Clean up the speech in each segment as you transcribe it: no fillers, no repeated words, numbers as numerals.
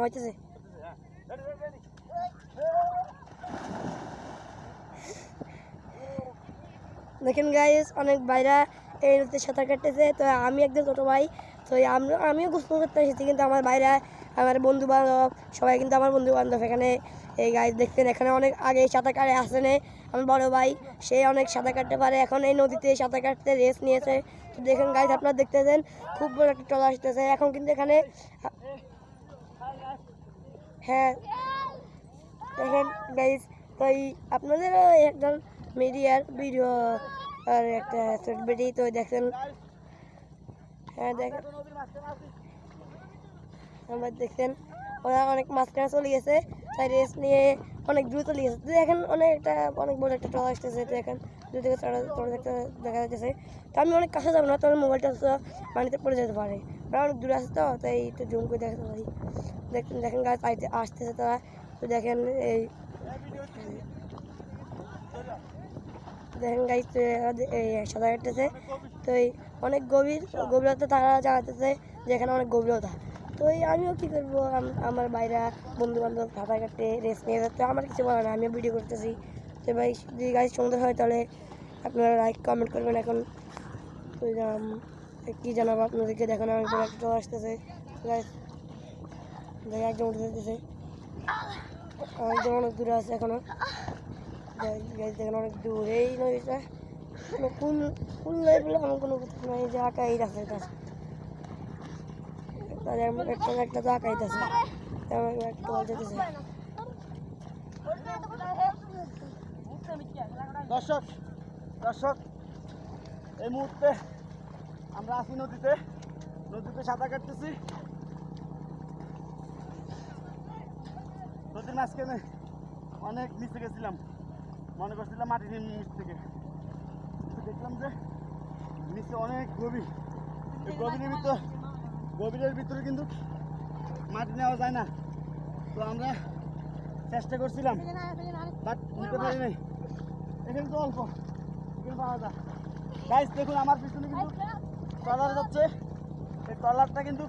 হইতেছে দেখেন গাইস অনেক বাইরা এই নদীতে সাঁতার কাটতেছে। তো আমি একজন ছোটো ভাই, তো আমিও গোসল করতে এসেছি, কিন্তু আমার বাইরা আমার বন্ধু বান্ধব সবাই কিন্তু আমার বন্ধু বান্ধব এখানে এই গাইস দেখছেন এখানে অনেক আগে সাঁতার কাটে আসেনে আমার বড় ভাই, সে অনেক সাঁতার কাটতে পারে, এখন এই নদীতে সাঁতার কাটতে রেস নিয়েছে। তো দেখেন গাইস আপনারা দেখতেছেন খুব বড় একটা ট্রলার আসতেছে এখন কিন্তু এখানে। হ্যাঁ দেখেন গাইস, তো আপনাদেরও একজন মিডিয়ার ভিডিও আর একটা সেলিব্রিটি তো দেখেন। হ্যাঁ দেখেন আমরা দেখছেন ওরা অনেক মাঝখানে চলে গেছে, তাই রেস নিয়ে অনেক দ্রুত চলে গেছে। তো এখন অনেক বড় একটা ট্রলার আসতেছে, তো এখন দূর থেকে দেখা যাচ্ছে। তো আমি অনেক কাছে যাবো না, তবে মোবাইলটা তো পানিতে পড়ে যেতে পারে, ওরা অনেক দূরে আসছে, তো তাই একটু জুম করে দেখাতে পারি। দেখেন গাছ আসতেছে তারা, তো দেখেন এই দেখেন গাইস এই সাঁতার কাটতেছে। তো এই অনেক গভীরতা তারা জানাতেছে যে এখানে অনেক গভীরতা। তো আমিও কী করবো, আমার বাইরা বন্ধু বান্ধব সাঁতার কাটতে রেস নিয়ে যাচ্ছে, আমার কিছু বলে না, আমিও ভিডিও করতেছি। তো ভাই যদি গাইস সুন্দর হয় তাহলে আপনারা লাইক কমেন্ট করবেন। এখন তো কী জানাবো আপনাদেরকে, দেখেন অনেক বড় একটা আসতেছে গাইস, একদম উঠে যেতেছে, একদম অনেক দূরে আছে এখনো গাইস, দেখেন অনেক দূর এই নদীটা কোন কোন লেভেলে আমার কোনো কথা নাই, যে আঁকাই রাখে কাছে একটা তো আঁকাইতেছে একটা বল যেতেছে। দর্শক এই মুহূর্তে আমরা আছি নদীতে সাঁতার কাটতেছি। নদীর মাঝখানে অনেক নিচে গেছিলাম, মনে করছিলাম মাটির নিচ থেকে, দেখলাম যে নিচে অনেক গভীর, গভীরের ভিতরে কিন্তু মাটি নেওয়া যায় না। তো আমরা চেষ্টা করছিলাম বাট নিতে পারি নাই, এখানে তো অল্প এখানে পাওয়া যায়। গাইস দেখুন আমার পিছনে কিন্তু ট্রলার যাচ্ছে, এই ট্রলারটা কিন্তু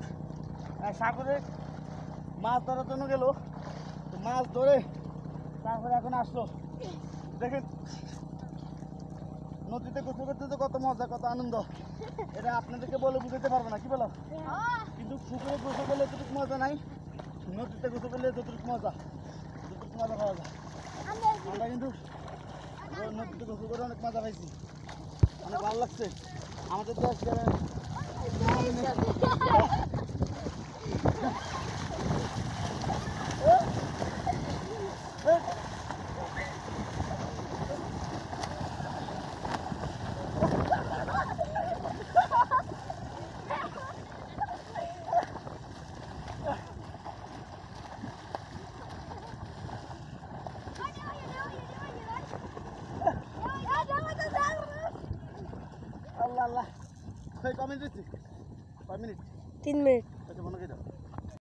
সাগরে মাছ ধরার জন্য গেল, মাছ ধরে তারপরে এখন আসলো। দেখেন নদীতে গোসল করতে তো কত মজা, কত আনন্দ, এটা আপনাদেরকে বলে বুঝাতে পারবো না, কি বলো? কিন্তু পুকুরে গোসল করলে এতটুকু মজা নাই, নদীতে গোসল করলে যতটুকু মজা পাওয়া যায়। আমরা কিন্তু নদীতে গোসল করে অনেক মজা পাইছি, অনেক ভালো লাগছে আমাদের দেশ। আল্লাহ আল্লাহ, কয় মিনিট? 3 মিনিট।